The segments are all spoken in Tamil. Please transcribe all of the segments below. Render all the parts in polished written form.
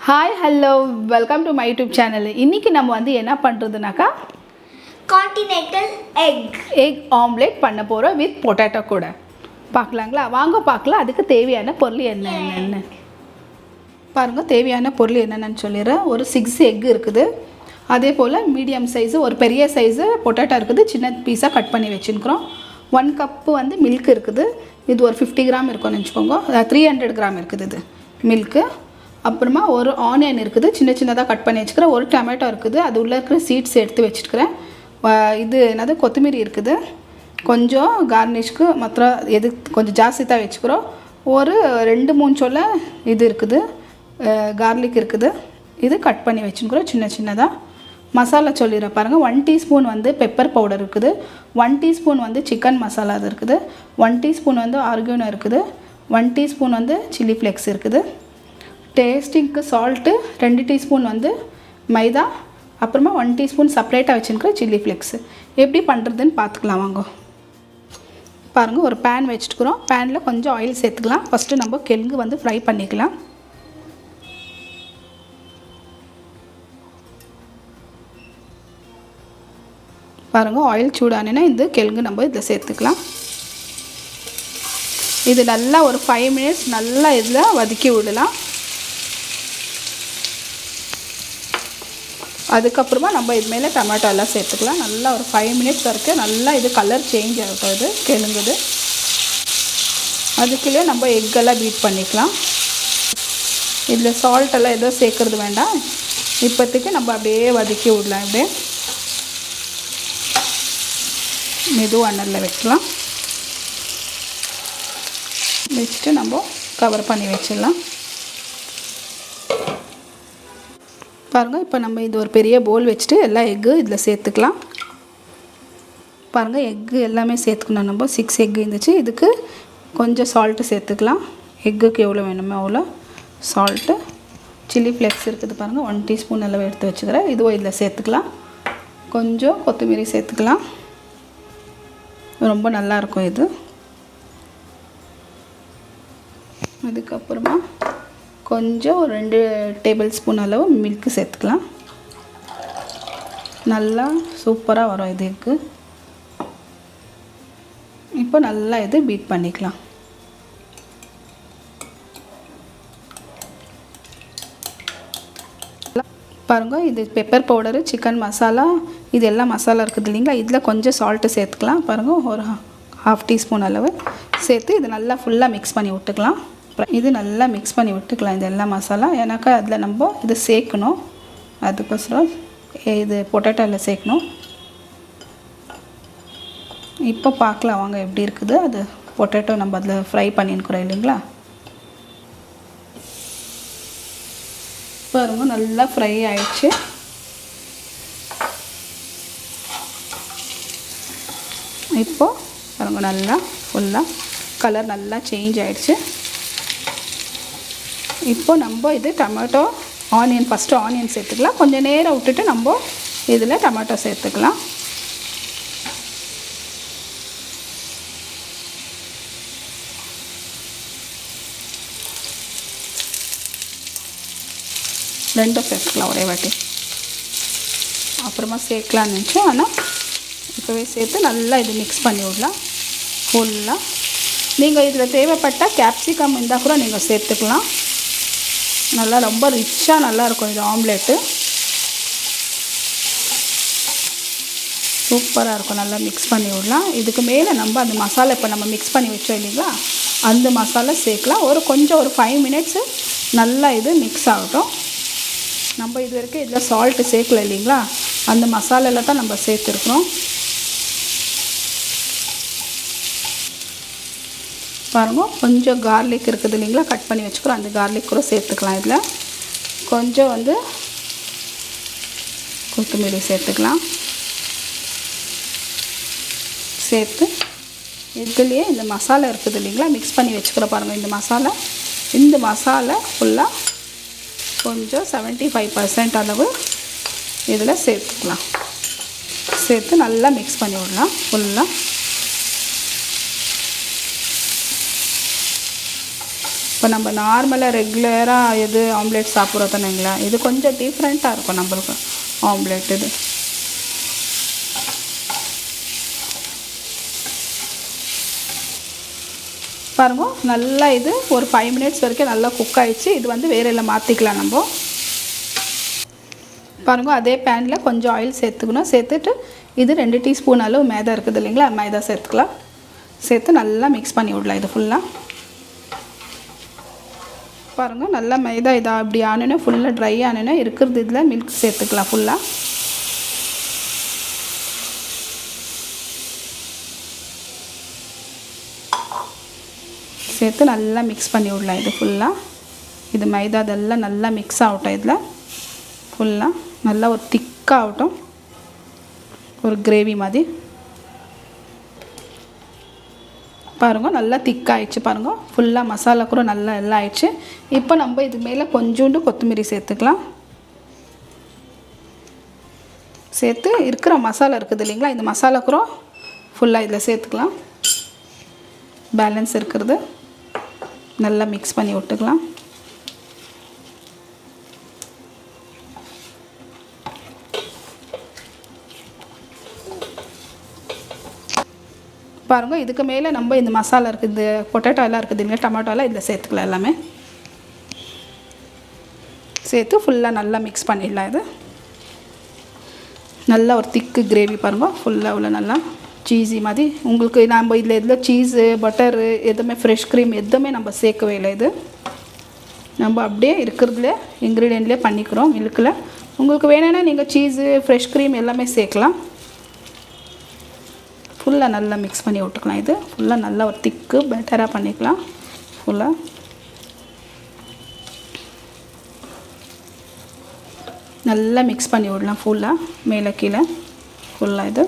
Hi hello welcome to my YouTube channel. இன்றைக்கி நம்ம வந்து என்ன பண்ணுறதுனாக்கா கான்டினென்டல் எக் ஆம்லேட் பண்ண போகிறோம் வித் பொட்டேட்டோ கூட. பார்க்கலாங்களா? வாங்க பார்க்கலாம். அதுக்கு தேவையான பொருள் என்னென்னு பாருங்கள். தேவையான பொருள் என்னென்னு சொல்லிடுறேன். ஒரு 6 எக் இருக்குது. அதே போல் மீடியம் சைஸு ஒரு பெரிய சைஸு பொட்டேட்டோ இருக்குது. சின்ன பீஸாக கட் பண்ணி வச்சுருக்குறோம். 1 கப்பு வந்து மில்க் இருக்குது. இது ஒரு 50 கிராம் இருக்கும்னு வச்சுக்கோங்க. 300 கிராம் இருக்குது இது மில்க்கு. அப்புறமா ஒரு ஆனியன் இருக்குது, சின்ன சின்னதாக கட் பண்ணி வச்சுக்கிறேன். ஒரு டொமேட்டோ இருக்குது, அது உள்ளே இருக்கிற சீட்ஸ் எடுத்து வச்சுருக்கிறேன். இது என்னது கொத்தமல்லி இருக்குது. கொஞ்சம் கார்னிஷ்க்கு மாத்திரம் எது கொஞ்சம் ஜாஸ்தி தான் வச்சுக்கிறோம். ஒரு 2-3 சொல்ல இது இருக்குது, கார்லிக் இருக்குது. இது கட் பண்ணி வச்சுக்கிறோம் சின்ன சின்னதாக. மசாலா சொல்லிடுறேன் பாருங்கள். 1 டீஸ்பூன் வந்து பெப்பர் பவுடர் இருக்குது. 1 டீஸ்பூன் வந்து சிக்கன் மசாலா அது இருக்குது. 1 டீஸ்பூன் வந்து ஆர்கானோ இருக்குது. 1 டீஸ்பூன் வந்து சில்லி ஃப்ளேக்ஸ் இருக்குது. டேஸ்டிங்க்கு சால்ட்டு 2 டீஸ்பூன் வந்து மைதா. அப்புறமா 1 டீஸ்பூன் செப்பரேட்டாக வச்சுருக்கிற சில்லி ஃப்ளேக்ஸு. எப்படி பண்ணுறதுன்னு பார்த்துக்கலாம் வாங்க. பாருங்கள், ஒரு பேன் வச்சுட்டுக்கிறோம். பேனில் கொஞ்சம் ஆயில் சேர்த்துக்கலாம். ஃபஸ்ட்டு நம்ம கிழங்கு வந்து ஃப்ரை பண்ணிக்கலாம். பாருங்கள், ஆயில் சூடானேன்னா இந்த கிழங்கு நம்ம இதில் சேர்த்துக்கலாம். இது நல்லா ஒரு 5 மினிட்ஸ் நல்லா இதில் வதக்கி விடலாம். அதுக்கப்புறமா நம்ம இது மேலே டொமேட்டோ எல்லாம் சேர்த்துக்கலாம். நல்லா ஒரு 5 மினிட்ஸ் வரைக்கும் நல்லா இது கலர் சேஞ்ச் ஆகும். இது கிழங்குது. அதுக்குள்ளே நம்ம எக்கெல்லாம் பீட் பண்ணிக்கலாம். இதில் சால்ட்டெல்லாம் எதுவும் சேர்க்குறது வேண்டாம். இப்போதைக்கு நம்ம அப்படியே வதக்கி விடலாம். அப்படியே மெதுவாக அனலில் வைக்கலாம். வச்சுட்டு நம்ம கவர் பண்ணி வச்சிடலாம். பாருங்கள், இப்போ நம்ம இது ஒரு பெரிய போல் வச்சுட்டு எல்லா எக்கு இதில் சேர்த்துக்கலாம். பாருங்கள், எக்கு எல்லாமே சேர்த்துக்கணும். நம்ம 6 எக்கு இருந்துச்சு. இதுக்கு கொஞ்சம் சால்ட்டு சேர்த்துக்கலாம். எக்குக்கு எவ்வளோ வேணுமோ அவ்வளோ சால்ட்டு. சில்லி ஃப்ளேக்ஸ் இருக்குது பாருங்கள், 1 டீஸ்பூன் எல்லாம் எடுத்து வச்சுக்கிறேன். இதுவும் இதில் சேர்த்துக்கலாம். கொஞ்சம் கொத்தமல்லி சேர்த்துக்கலாம். ரொம்ப நல்லாயிருக்கும் இது. அதுக்கப்புறமா கொஞ்சம் ஒரு 2 டேபிள் ஸ்பூன் அளவு மில்க்கு சேர்த்துக்கலாம். நல்லா சூப்பராக வரும் இதுக்கு. இப்போ நல்லா இது பீட் பண்ணிக்கலாம். பாருங்கள், இது பெப்பர் பவுடரு, சிக்கன் மசாலா, இது எல்லாம் மசாலா இருக்குது இல்லைங்களா? இதில் கொஞ்சம் சால்ட்டு சேர்த்துக்கலாம். பாருங்கள், ஒரு 1/2 டீஸ்பூன் அளவு சேர்த்து இது நல்லா ஃபுல்லாக மிக்ஸ் பண்ணி விட்டுக்கலாம். இது நல்லா மிக்ஸ் பண்ணி விட்டுக்கலாம் இது எல்லா மசாலா. ஏன்னாக்கா அதில் நம்ம இது சேர்க்கணும். அதுக்கோசரம் இது பொட்டேட்டோவில் சேர்க்கணும். இப்போ பார்க்கலாம் வாங்க எப்படி இருக்குது. அது பொட்டேட்டோ நம்ம அதில் ஃப்ரை பண்ணியிருக்கிறோம் இல்லைங்களா? பாருங்க, நல்லா ஃப்ரை ஆயிடுச்சு. இப்போ பாருங்க, நல்லா ஃபுல்லாக கலர் நல்லா சேஞ்ச் ஆகிடுச்சு. இப்போ நம்ம இது டொமேட்டோ ஆனியன் ஃபஸ்ட்டு ஆனியன் சேர்த்துக்கலாம். கொஞ்சம் நேரம் விட்டுட்டு நம்ம இதில் டொமேட்டோ சேர்த்துக்கலாம். ரெண்டும் சேர்த்துக்கலாம் ஒரே வாட்டி. அப்புறமா சேர்க்கலான்னு நினச்சோம், ஆனால் இப்போவே சேர்த்து நல்லா இது மிக்ஸ் பண்ணி விடலாம் ஃபுல்லாக. நீங்கள் இதில் தேவைப்பட்டால் கேப்சிகம் இருந்தால் கூட நீங்கள் சேர்த்துக்கலாம். நல்லா ரொம்ப ரிச்சாக நல்லாயிருக்கும் இது ஆம்லேட்டு. சூப்பராக இருக்கும். நல்லா மிக்ஸ் பண்ணி விடலாம். இதுக்கு மேலே நம்ம அந்த மசாலா இப்போ நம்ம மிக்ஸ் பண்ணி வச்சோம் இல்லைங்களா, அந்த மசாலா சேர்க்கலாம். கொஞ்சம் ஒரு 5 மினிட்ஸு நல்லா இது மிக்ஸ் ஆகட்டும். நம்ம இது வரைக்கும் இதில் சால்ட்டு சேர்க்கல இல்லைங்களா, அந்த மசாலாவில் தான் நம்ம சேர்த்துருக்குறோம். பாருங்க, கொஞ்சம் கார்லிக் இருக்குது இல்லைங்களா, கட் பண்ணி வச்சுக்கிறோம். அந்த கார்லிக் கூட சேர்த்துக்கலாம். இதில் கொஞ்சம் வந்து கொத்தமல்லி சேர்த்துக்கலாம். சேர்த்து இதுலேயே இந்த மசாலா இருக்குது இல்லைங்களா, மிக்ஸ் பண்ணி வச்சுக்கிறோம் பாருங்கள். இந்த மசாலா ஃபுல்லாக கொஞ்சம் 75% அளவு இதில் சேர்த்துக்கலாம். சேர்த்து நல்லா மிக்ஸ் பண்ணி விடலாம் ஃபுல்லாக. இப்போ நம்ம நார்மலாக ரெகுலராக எது ஆம்லேட் சாப்பிட்றோம் தானேங்களா, இது கொஞ்சம் டிஃப்ரெண்ட்டாக இருக்கும் நம்மளுக்கு ஆம்லேட் இது. பாருங்க நல்லா இது ஒரு 5 மினிட்ஸ் வரைக்கும் நல்லா குக் ஆகிடுச்சு. இது வந்து வேறு இல்லை மாற்றிக்கலாம் நம்ம. பாருங்க அதே பேனில் கொஞ்சம் ஆயில் சேர்த்துக்கணும். சேர்த்துட்டு இது 2 டீஸ்பூன் அளவு மைதா இருக்குது இல்லைங்களா, மைதா சேர்த்துக்கலாம். சேர்த்து நல்லா மிக்ஸ் பண்ணி விடலாம் இது ஃபுல்லாக. பாருங்கள் நல்லா மைதா இதாக இப்படி ஆனோன்னா ஃபுல்லாக ட்ரை ஆனோன்னா இருக்கிறது இதில் மில்க் சேர்த்துக்கலாம் ஃபுல்லாக. சேர்த்து நல்லா மிக்ஸ் பண்ணி விடலாம் இது ஃபுல்லாக. இது மைதா இதெல்லாம் நல்லா மிக்ஸ் ஆகட்டும். இதில் ஃபுல்லாக நல்லா ஒரு திக்காக ஆகட்டும், ஒரு கிரேவி மாதிரி. பாருங்கள் நல்லா திக்காகிடுச்சு. பாருங்கள் ஃபுல்லாக மசாலா கூட நல்லா எல்லாம் ஆயிடுச்சு. இப்போ நம்ம இது மேலே கொஞ்சோண்டு கொத்தமல்லி சேர்த்துக்கலாம். சேர்த்து இருக்கிற மசாலா இருக்குது இல்லைங்களா, இந்த மசாலா கூட ஃபுல்லாக இதில் சேர்த்துக்கலாம். பேலன்ஸ் இருக்கிறது நல்லா மிக்ஸ் பண்ணி விட்டுக்கலாம். பாருங்கள் இதுக்கு மேலே நம்ம இந்த மசாலா இருக்குது, இந்த பொட்டேட்டோ எல்லாம் இருக்குது இல்லைங்களா, டொமேட்டோ எல்லாம் இதில் சேர்த்துக்கலாம். எல்லாமே சேர்த்து ஃபுல்லாக நல்லா மிக்ஸ் பண்ணிடலாம். இது நல்லா ஒரு திக்கு கிரேவி பாருங்கள் ஃபுல்லாக உள்ள நல்லா சீஸி மாதிரி. உங்களுக்கு நம்ம இதில் எதில் சீஸு பட்டரு எதுவுமே ஃப்ரெஷ் க்ரீம் எதுவுமே நம்ம சேர்க்கவே இல்லை. இது நம்ம அப்படியே இருக்கிறதுல இன்க்ரீடியன்ட்லேயே பண்ணிக்கிறோம் மில்கில். உங்களுக்கு வேணும்னா நீங்கள் சீஸு ஃப்ரெஷ் க்ரீம் எல்லாமே சேர்க்கலாம். ஃபுல்லாக நல்லா மிக்ஸ் பண்ணி விட்டுக்கலாம். இது ஃபுல்லாக நல்லா ஒரு திக்கு பெட்டராக பண்ணிக்கலாம். ஃபுல்லாக நல்லா மிக்ஸ் பண்ணி விடலாம் ஃபுல்லாக மேலே கீழே ஃபுல்லாக. இது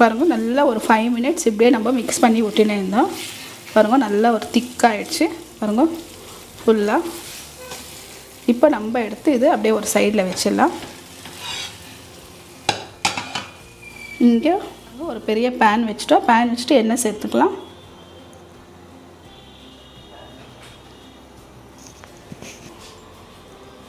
பாருங்கள் நல்லா ஒரு 5 மினிட்ஸ் இப்படியே நம்ம மிக்ஸ் பண்ணி விட்டுனே இருந்தோம். பாருங்கள் நல்லா ஒரு திக்காகிடுச்சு பாருங்கள் ஃபுல்லாக. இப்போ நம்ம எடுத்து இது அப்படியே ஒரு சைடில் வச்சிடலாம். இங்கே ஒரு பெரிய பேன் வச்சுட்டோம். பேன் வச்சுட்டு எண்ணெய் சேர்த்துக்கலாம்.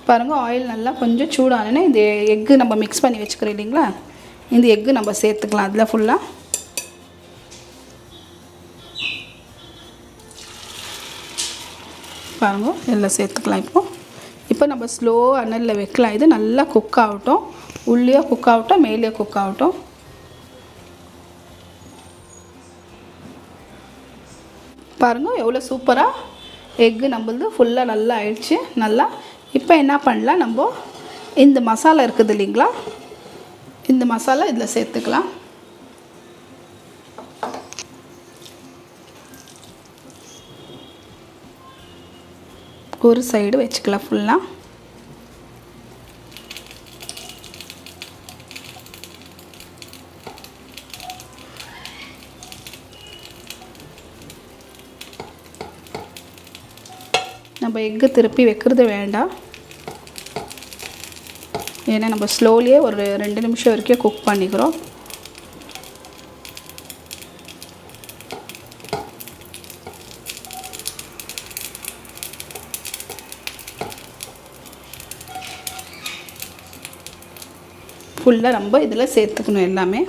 பாருங்கள் ஆயில் நல்லா கொஞ்சம் சூடானோன்னே இந்த எக்கு நம்ம மிக்ஸ் பண்ணி வச்சுக்கிறோம் இல்லைங்களா, இந்த எக்கு நம்ம சேர்த்துக்கலாம் அதில் ஃபுல்லாக. பாருங்க எல்லாம் சேர்த்துக்கலாம். இப்போ நம்ம ஸ்லோ அனலில் வைக்கலாம். இது நல்லா குக் ஆகட்டும், உள்ளே குக் ஆகட்டும், மேலே குக் ஆகட்டும். பாருங்கள் எவ்வளோ சூப்பராக எக்கு நம்மளது ஃபுல்லாக நல்லா ஆயிடுச்சு நல்லா. இப்போ என்ன பண்ணலாம், நம்ம இந்த மசாலா இருக்குது இல்லைங்களா, இந்த மசாலா இதில் சேர்த்துக்கலாம். ஒரு சைடு வச்சுக்கலாம் ஃபுல்லாக. நம்ம எக்கு திருப்பி வைக்கிறது வேண்டாம், ஏன்னா நம்ம ஸ்லோலியே ஒரு 2 நிமிஷம் வரைக்கும் குக் பண்ணிக்கிறோம். ஃபுல்லாக நம்ம இதில் சேர்த்துக்கணும் எல்லாமே.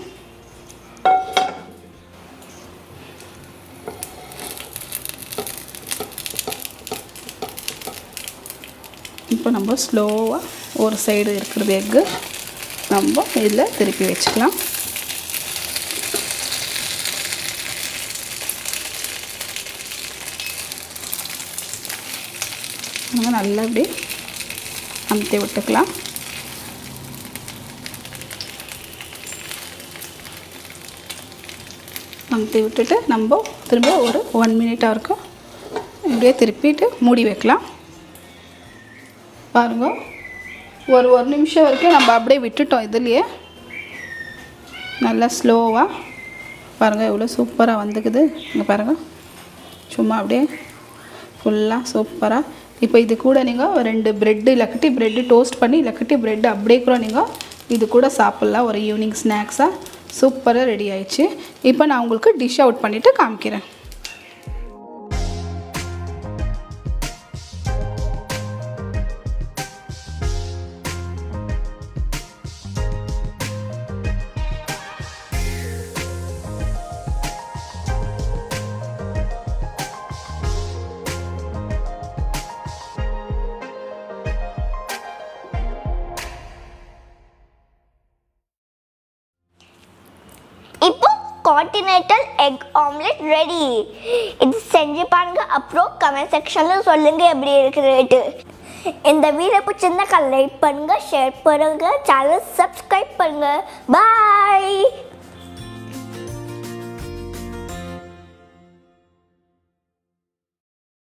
இப்போ நம்ம ஸ்லோவாக ஒரு சைடு இருக்கிறது எக்கு நம்ம இதில் திருப்பி வச்சுக்கலாம். நம்ம நல்லா இப்படி அமுத்தி விட்டுக்கலாம். அமுத்தி விட்டுட்டு நம்ம திரும்ப ஒரு 1 மினிட் வரைக்கும் இப்படியே திருப்பிட்டு மூடி வைக்கலாம். பாருங்க ஒரு நிமிஷம் வரைக்கும் நம்ம அப்படியே விட்டுட்டோம். இதுலேயே நல்லா ஸ்லோவாக பாருங்கள் எவ்வளோ சூப்பராக வந்துக்குது. இங்கே பாருங்கள் சும்மா அப்படியே ஃபுல்லாக சூப்பராக. இப்போ இது கூட நீங்கள் 2 பிரெட்டு இல்லாக்கட்டி பிரெட்டு டோஸ்ட் பண்ணி இல்லாக்கட்டி பிரெட்டு அப்படியே கூட நீங்கள் இது கூட சாப்பிட்லாம் ஒரு ஈவினிங் ஸ்நாக்ஸாக. சூப்பராக ரெடி ஆயிடுச்சு. இப்போ நான் உங்களுக்கு டிஷ் அவுட் பண்ணிவிட்டு காமிக்கிறேன். இப்போ கான்டினென்டல் எக் ஆம்லெட் ரெடி. இது செஞ்சு பாருங்க, அப்புறம் கமெண்ட் செக்ஷனில் சொல்லுங்கள் எப்படி இருக்குதுட்டு. இந்த வீடியோ பிடிச்சிருந்தா லைக் பண்ணுங்கள், ஷேர் பண்ணுங்கள், சேனல் சப்ஸ்கிரைப் பண்ணுங்கள். பாய்.